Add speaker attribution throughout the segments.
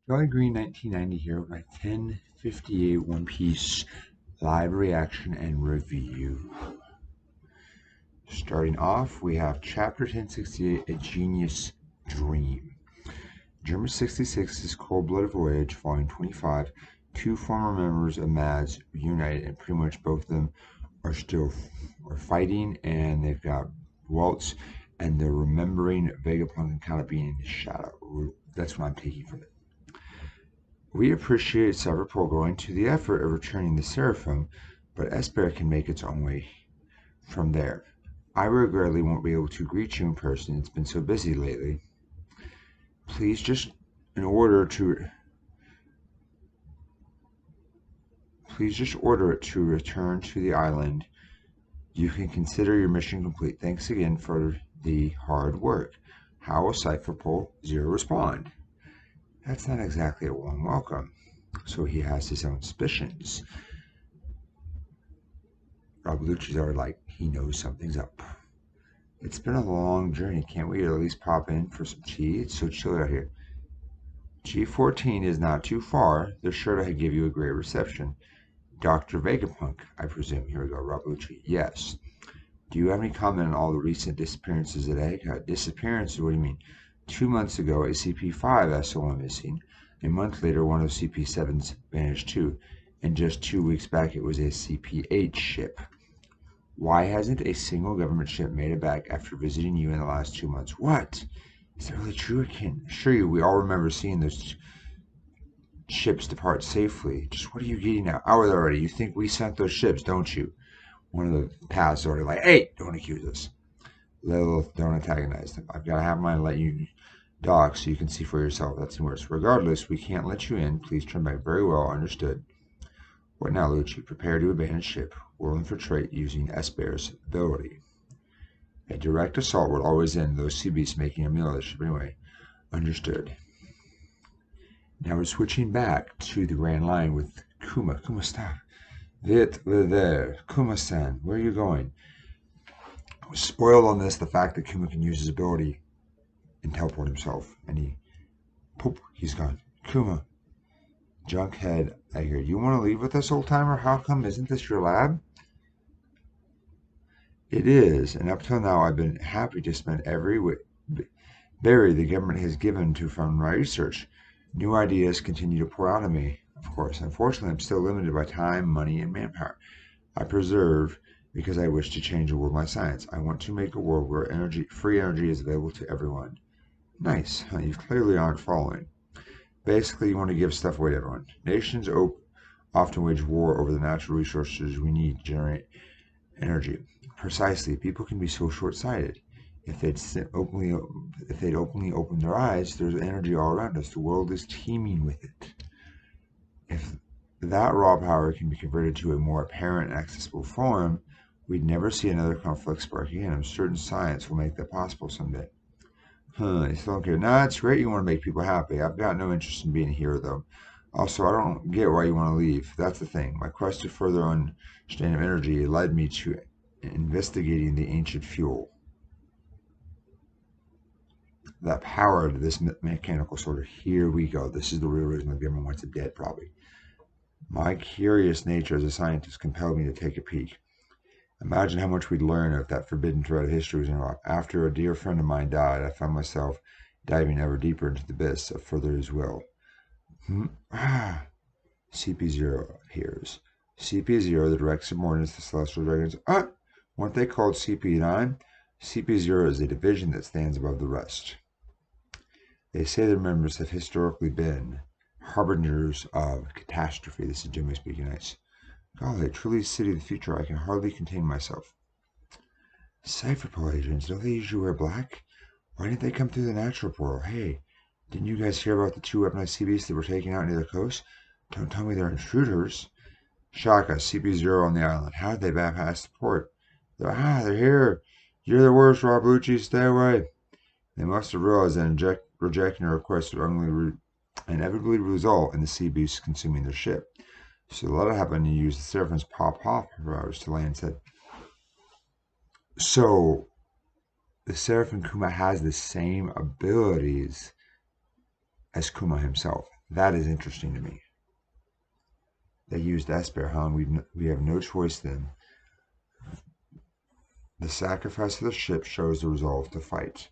Speaker 1: Jolly Green 1990 here with my 1058 One Piece live reaction and review. Starting off, we have Chapter 1068, A Genius Dream. German 66's Cold-Blooded Voyage, Volume 25. Two former members of MADS reunited, and pretty much both of them are still fighting, and they've got Waltz, and they're remembering Vegapunk and kind of being in his shadow. That's what I'm taking from it. We appreciate Cipher Pol going to the effort of returning the Seraphim, but Esper can make its own way from there. I regrettably won't be able to greet you in person. It's been so busy lately. Please just order it to return to the island. You can consider your mission complete. Thanks again for the hard work. How will Cipher Pol Zero respond? That's not exactly a warm welcome. So he has his own suspicions. Rob Lucci's already like, he knows something's up. It's been a long journey. Can't we at least pop in for some tea? It's so chilly out here. G14 is not too far. They're sure to give you a great reception. Dr. Vegapunk, I presume. Here we go, Rob Lucci. Yes. Do you have any comment on all the recent disappearances at Egg? Disappearances? What do you mean? 2 months ago, a CP5 vessel went missing. A month later, one of CP7's vanished too. And just 2 weeks back, it was a CP8 ship. Why hasn't a single government ship made it back after visiting you in the last 2 months? What? Is that really true? I can't assure you we all remember seeing those ships depart safely. Just what are you getting at? Out with it already. You think we sent those ships, don't you? One of the paths is already like, hey, don't accuse us. Lilith, don't antagonize them. I've got to have mine let you dock so you can see for yourself. That's worse. Regardless, we can't let you in. Please turn back. Very well. Understood. What now, Lucci? Prepare to abandon ship. We'll infiltrate using Esper's ability. A direct assault would always end those sea beasts making a meal of the ship anyway. Understood. Now we're switching back to the Grand Line with Kuma. Kuma, stop. Vite there. Kuma-san, where are you going? I was spoiled on this, the fact that Kuma can use his ability and teleport himself. And he's gone. Kuma. Junkhead, I hear. You want to leave with us, old timer? How come? Isn't this your lab? It is, and up till now I've been happy to spend every berry the government has given to fund my research. New ideas continue to pour out of me, of course. Unfortunately, I'm still limited by time, money, and manpower. I preserve because I wish to change the world by science. I want to make a world where free energy is available to everyone. Nice. You clearly aren't following. Basically, you want to give stuff away to everyone. Nations often wage war over the natural resources we need to generate energy. Precisely. People can be so short-sighted. If they'd openly open their eyes, there's energy all around us. The world is teeming with it. If that raw power can be converted to a more apparent and accessible form, we'd never see another conflict spark again. I'm certain science will make that possible someday. You still don't care. Nah, it's great you want to make people happy. I've got no interest in being a hero, though. Also, I don't get why you want to leave. That's the thing. My quest to further understanding of energy led me to investigating the ancient fuel that powered this mechanical sorter. Here we go. This is the real reason the government wants it dead, probably. My curious nature as a scientist compelled me to take a peek. Imagine how much we'd learn if that forbidden thread of history was unlocked. After a dear friend of mine died, I found myself diving ever deeper into the abyss of further his will. CP0 appears. CP0, the direct subordinates to the Celestial Dragons. Weren't they called CP9? CP0 is a division that stands above the rest. They say their members have historically been harbingers of catastrophe. This is Jimmy speaking nice. Golly, truly city of the future. I can hardly contain myself. Cipher Pol agents, don't they usually wear black? Why didn't they come through the natural portal? Hey, didn't you guys hear about the two weaponized sea beasts that were taken out near the coast? Don't tell me they're intruders. Shaka, CP0 on the island. How did they bypass the port? They're here. You're the worst, Rob Lucci. Stay away. They must have realized that rejecting a request would inevitably result in the sea beasts consuming their ship. So let it happen and use the Seraphim's pop-off powers to land said. So the Seraphim Kuma has the same abilities as Kuma himself. That is interesting to me. They used Esper, huh? We have no choice then. The sacrifice of the ship shows the resolve to fight.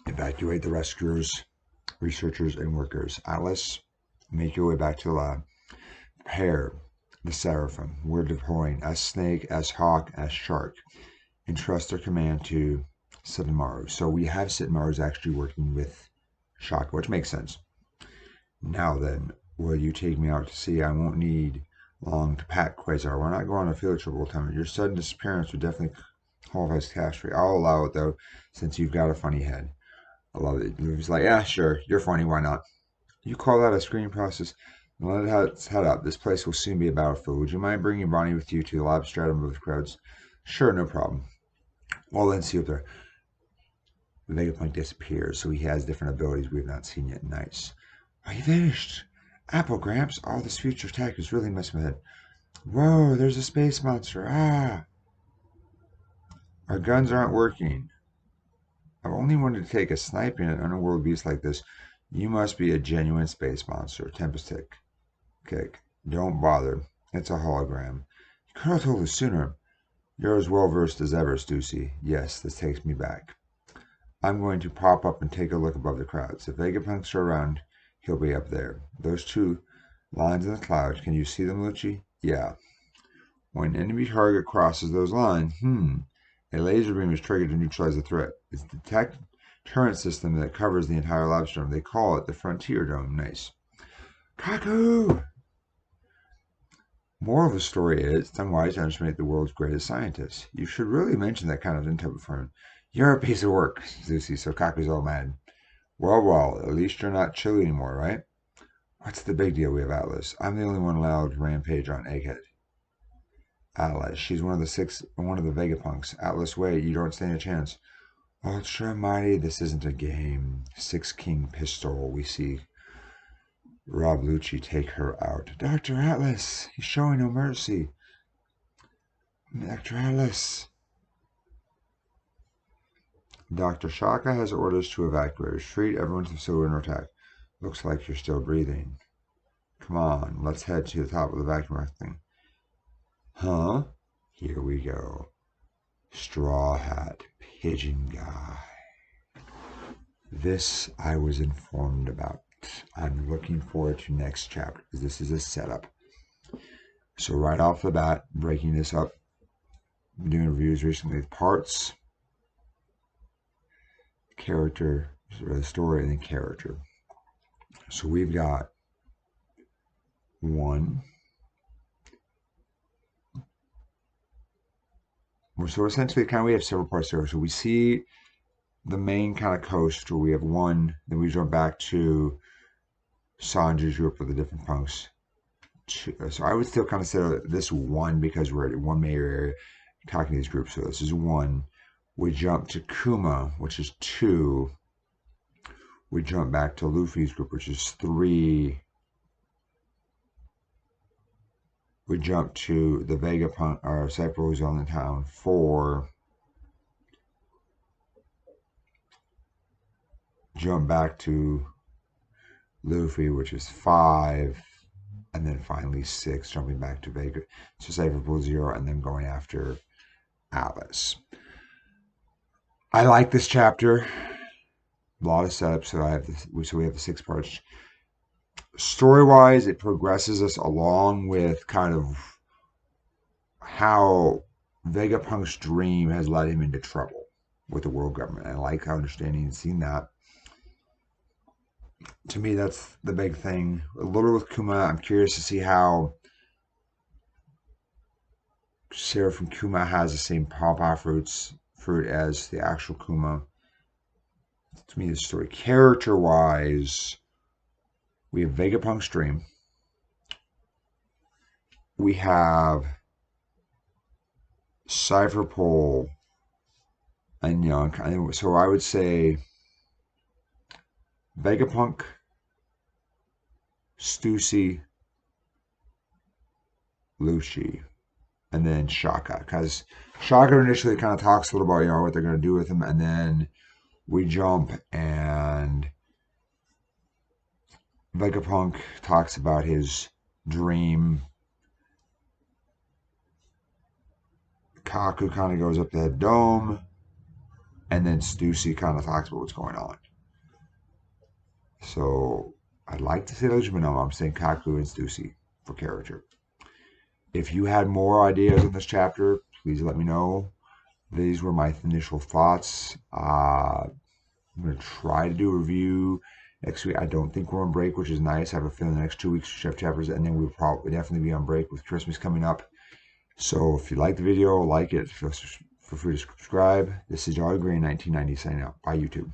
Speaker 1: Evacuate the rescuers, researchers, and workers. Atlas, make your way back to the lab. Prepare the Seraphim. We're deploying S-Snake, S-Hawk, S-Shark. Entrust their command to Sitamaru. So we have Sitamaru's actually working with Shaka, which makes sense. Now then, will you take me out to sea? I won't need long to pack Quasar. We're not going on a field trip all the time. Your sudden disappearance would definitely qualify as catastrophe. I'll allow it, though, since you've got a funny head. I love it. Luffy's like, yeah, sure, you're funny, why not? You call that a screening process? Let's head up. This place will soon be a battlefield. Would you mind bringing Bonnie with you to the lab stratum of the crowds? Sure, no problem. Well, then see up there. The Vegapunk disappears, so he has different abilities we've not seen yet. Nice. Oh, he vanished. Apple Gramps, all this future tech is really messing with it. Whoa, there's a space monster. Ah! Our guns aren't working. I've only wanted to take a sniping at an underworld beast like this. You must be a genuine space monster. Tempest kick. Don't bother. It's a hologram. You could have told us sooner. You're as well versed as ever, Stussy. Yes, this takes me back. I'm going to pop up and take a look above the crowds. If Vegapunks are around, he'll be up there. Those two lines in the clouds, can you see them, Lucci? Yeah. When an enemy target crosses those lines, a laser beam is triggered to neutralize the threat. It's the deterrent system that covers the entire lab storm. They call it the Frontier Dome. Nice. Kaku! Moral of the story is, it's unwise to underestimate the world's greatest scientists. You should really mention that kind of intel before him. You're a piece of work, Zusi, so Kaku's all mad. Well, at least you're not chilly anymore, right? What's the big deal? We have Atlas. I'm the only one allowed to rampage on Egghead. Atlas, she's one of the Vegapunks. Atlas, wait, you don't stand a chance. Ultra Mighty, this isn't a game. Six King Pistol, we see Rob Lucci take her out. Dr. Atlas, he's showing no mercy. Dr. Atlas. Dr. Shaka has orders to evacuate. Retreat everyone to the facility and attack. Looks like you're still breathing. Come on, let's head to the top of the vacuum thing. Huh? Here we go. Straw Hat, Pigeon Guy. This I was informed about. I'm looking forward to next chapter because this is a setup. So right off the bat, breaking this up, I'm doing reviews recently with parts, character, the story, and then character. So we've got one. So essentially, we have several parts there. So we see the main kind of coast where we have one, then we jump back to Sanji's group with the different punks. So I would still kind of say this one because we're at one major area talking to these groups. So this is one. We jump to Kuma, which is 2. We jump back to Luffy's group, which is 3. We jump to the Vegapunk, or Cipher Pol on the town, 4. Jump back to Luffy, which is 5. And then finally 6, jumping back to Vega. So Cipher Pol 0, and then going after Atlas. I like this chapter. A lot of setup. So we have the 6 parts. Story-wise, it progresses us along with kind of how Vegapunk's dream has led him into trouble with the world government. I like understanding and seeing that. To me, that's the big thing. A little with Kuma, I'm curious to see how Sarah from Kuma has the same pawpaw fruit as the actual Kuma. To me, the story, character-wise, we have Vegapunk's dream. We have Cipher Pol and Young. So I would say Vegapunk, Stussy, Lucci, and then Shaka. Because Shaka initially kind of talks a little about what they're going to do with him, and then we jump and Vegapunk talks about his dream. Kaku kind of goes up to the dome, and then Stussy kind of talks about what's going on. So I'd like to say those, but no, I'm saying Kaku and Stussy for character. If you had more ideas in this chapter, please let me know. These were my initial thoughts. I'm going to try to do a review next week. I don't think we're on break, which is nice. I have a feeling the next 2 weeks chef chapters, and then we'll probably definitely be on break with Christmas coming up. So if you like the video, like it. Feel free to subscribe. This is Jolly Green 1990 signing out. Bye, YouTube.